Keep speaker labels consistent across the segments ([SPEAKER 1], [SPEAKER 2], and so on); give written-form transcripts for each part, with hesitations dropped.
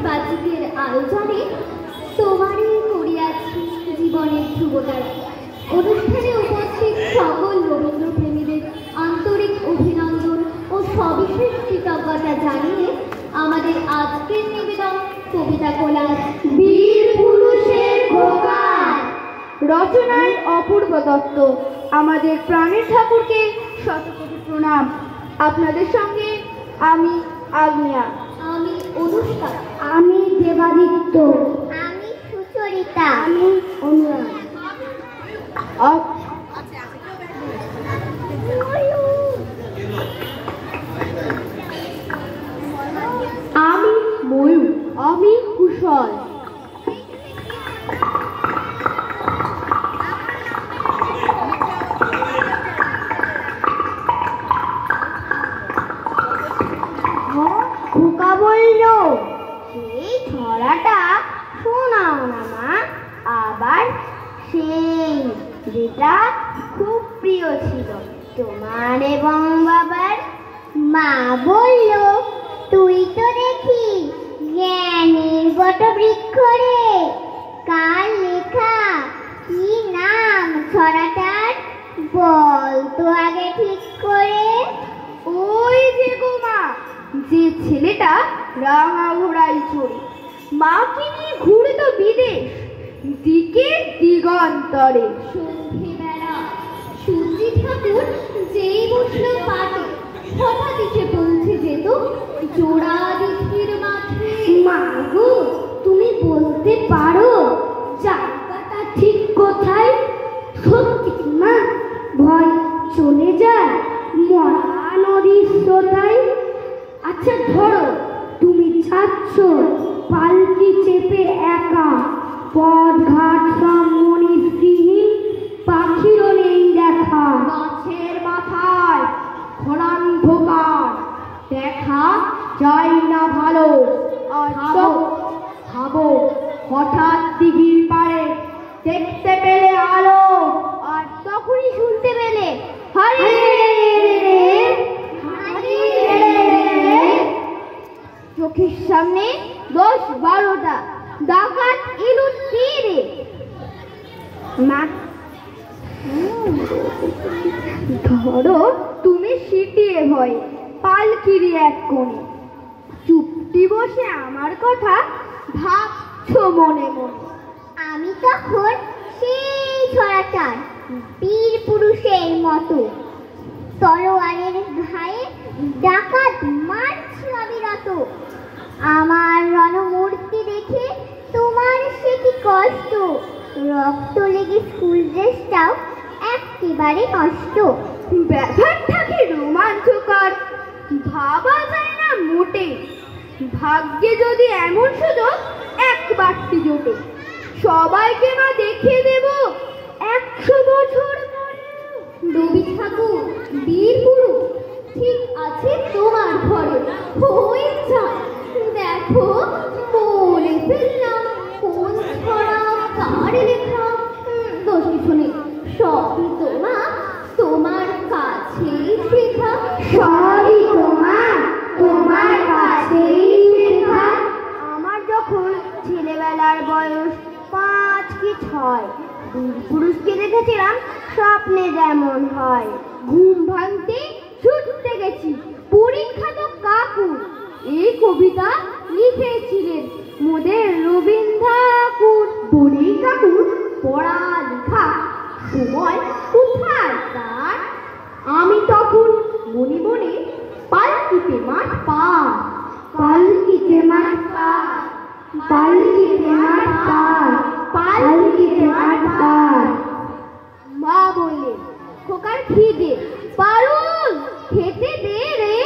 [SPEAKER 1] বাচিকের আয়োজনে তোমারই করিয়াছি জীবনের ধ্রুবতারা। অনুষ্ঠানে উপস্থিত সকল রবীন্দ্রপ্রেমীদের আন্তরিক অভিনন্দন ও সবিশেষ কৃতজ্ঞতা জানিয়ে আমাদের আজকের নিবেদন কবিতা কোলাজ বীর পুরুষের ভোগান,
[SPEAKER 2] রচনায় অপূর্ব দত্ত। আমাদের প্রাণের ঠাকুরকে শতকোটি প্রণাম। আপনাদের সঙ্গে আমি আগ্নেয়া,
[SPEAKER 1] আমি অনুষ্কা,
[SPEAKER 2] আমি দেবাদিত্য,
[SPEAKER 1] আমি সুচরিতা,
[SPEAKER 2] আমি অনুরাগ। আমি ময়ূর, আমি কুশল। খোকা বলল, সেই ছড়াটা শোনাও না মা, আবার সেই যেটা খুব প্রিয় ছিল তোমার এবং বাবার।
[SPEAKER 1] মা বলল, তুই তো দেখি জ্ঞানের বটবৃক্ষ রে, কার লেখা, কি নাম ছড়াটার, বল তো আগে ঠিক করে।
[SPEAKER 2] ওই যে গো মা, যে ছেলেটা রাঙা ঘোড়ায় চড়ে মাকে নিয়ে ঘুরে তো বিদেশ, দিকে দিগন্তরে।
[SPEAKER 1] সন্ধ্যেবেলা সূর্যি ঠাকুর যেই বসল পাটে, হঠাৎ এসে পৌঁছে যেত জোড়া দিঘির মাঠে।
[SPEAKER 2] মা গো, তুমি বলতে পারো জায়গাটা ঠিক কোথায়? সত্যি মা, ভয় চলে যায় মরা নদীর স্রোতায়। আচ্ছা ধরো, তুমি যাচ্ছ পালকি চেপে একা, পথ ঘাট সব মনিষবিহীন, পাখিরও নেই দেখা। গাছের মাথায় খোলান্ধকার, দেখা যায় না ভালো। আর ভাবো, হঠাৎ দিঘির পাড়ে দেখতে পেলে আলো, আর তখনই শুনতে পেলে হরে চোখের সামনে 10-12টা ডাকাত এলো তীরে। ধরো তুমি সিটিয়ে ভয়ে পালকিরি এক কোণে চুপটি বসে আমার কথা ভাবছো মনে মনে।
[SPEAKER 1] আমি তখন সেই ছড়াটার বীর পুরুষের মতো তলোয়ারের ঘায়ে ডাকাত মারছি অবিরত। আমার রণমূর্তি দেখে তোমার সে কি কষ্ট, রক্ত লেগে স্কুল ড্রেসটাও একেবারে নষ্ট।
[SPEAKER 2] ব্যাপারটা কি রোমাঞ্চকর, ভাবা যায় না মোটে। ভাগ্যে যদি এমন সুযোগ একবারটি জোটে, সবাইকে মা দেখিয়ে দেব 100 বছর পরে।
[SPEAKER 1] রবি ঠাকুর বীর পুরুষ ঠিক আছে তোমার ঘরে, হয়ে যায় দেখো বলে ফেললাম কোন ছড়া কার লেখা। দোষ কিছু নেই, সবই তোমার কাছেই শেখা,
[SPEAKER 2] সবই তোমার কাছেই শেখা। আমার যখন ছেলেবেলার বয়স 5 কি 6, পুরুষকে দেখেছিলাম স্বপ্নে যেমন হয়। ঘুম ভাঙতে ছুটতে গেছি, পরীক্ষা তো কাকুর। এই কবিতা লিখেছিলেন মোদের রবীন্দ্র ঠাকুর। বলেই কাকুর পড়া লেখা সময় কোথায় তার। আমি তখন মনে মনে পালকিতে মাঠ পার, পালকিতে মাঠ পার, পালকিতে মাঠ পার, পালকিতে মাঠ পার। মা বললেন, খোকার খিদে, পারুল খেতে দে রে।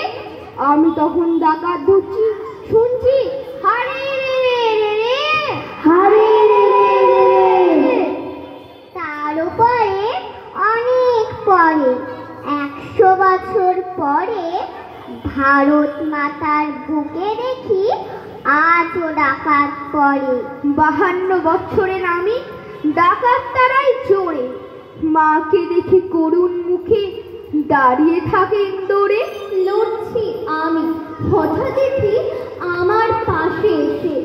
[SPEAKER 2] আমি তখন ডাকাত ধরছি, শুনছি হারে রে রে, হারে রে রে।
[SPEAKER 1] তার উপরে অনেক পরে 100 বছর পরে ভারত মাতার বুকে দেখি আজও ডাকাত পড়ে।
[SPEAKER 2] 52 বছরের আমি ডাকাত তারাই চড়ে, মাকে দেখে করুণ মুখে দাঁড়িয়ে থাকেন দৌড়ে।
[SPEAKER 1] লড়ছি আমি, হঠাৎ দেখি আমার পাশে এসে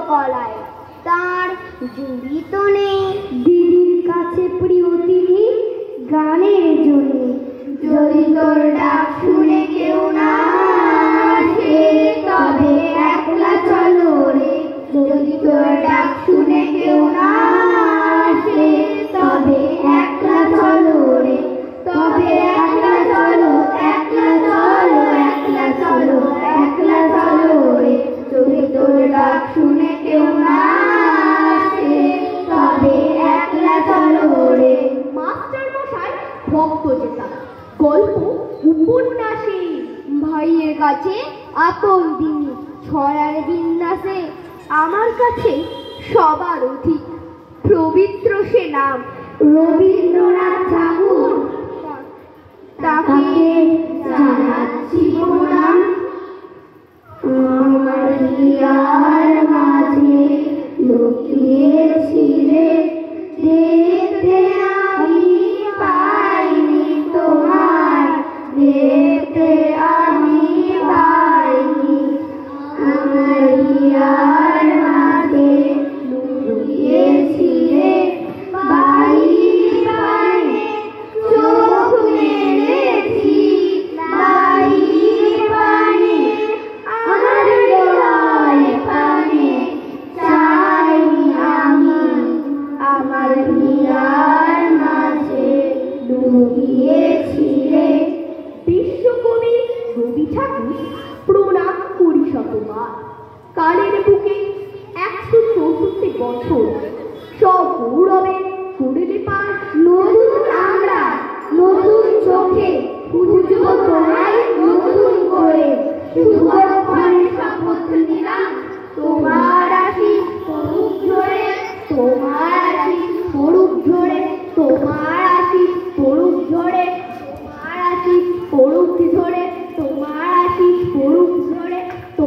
[SPEAKER 1] গলায়, তার জুড়ি তো নেই।
[SPEAKER 2] দিদির কাছে প্রিয় তিনি গানের জন্য।
[SPEAKER 1] যদি তোর ডাক শুনে কেউ না আসে, তবে একলা চলো রে। যদি তোর ডাক শুনে কেউ না আসে, তবে একলা চলো রে। তবে একলা চলো, একলা চলো, একলা চলো, একলা চলো রে। যদি তোর ডাক শুনে কেউ না আসে, তবে একলা চলো রে।
[SPEAKER 2] মাস্টার মশাই ভক্ত যেতা, গল্প উপন্যাসে।
[SPEAKER 1] ভাইয়ের কাছে আপন তিনি, ছড়ার বিন্যাসে।
[SPEAKER 2] আমার কাছে সবার অধিক পবিত্র সে নাম
[SPEAKER 1] রবীন্দ্রনাথ ঠাকুর, তাকে জানাচ্ছি প্রণাম। আমার হিয়ার মাঝে লুকিয়েছিলে, দেখতে আমি পাইনি তোমায়, দেখতে আমি পাইনি। আমার হিয়ার মাঝে লুকিয়েছিলে, বাইরে পানে চোখ মেলেছি, বাইরে পানে আমার হৃদয় পানে চাইনি আমি। আমার হিয়ার মাঝে লুকিয়েছিলে।
[SPEAKER 2] বিশ্বকবি রবি ঠাকুর প্রণাম করি শতবার। কালের বুকে 164 বছর সব গৌরবে করলে পার।
[SPEAKER 1] নতুন আমরা, নতুন চোখে পুজো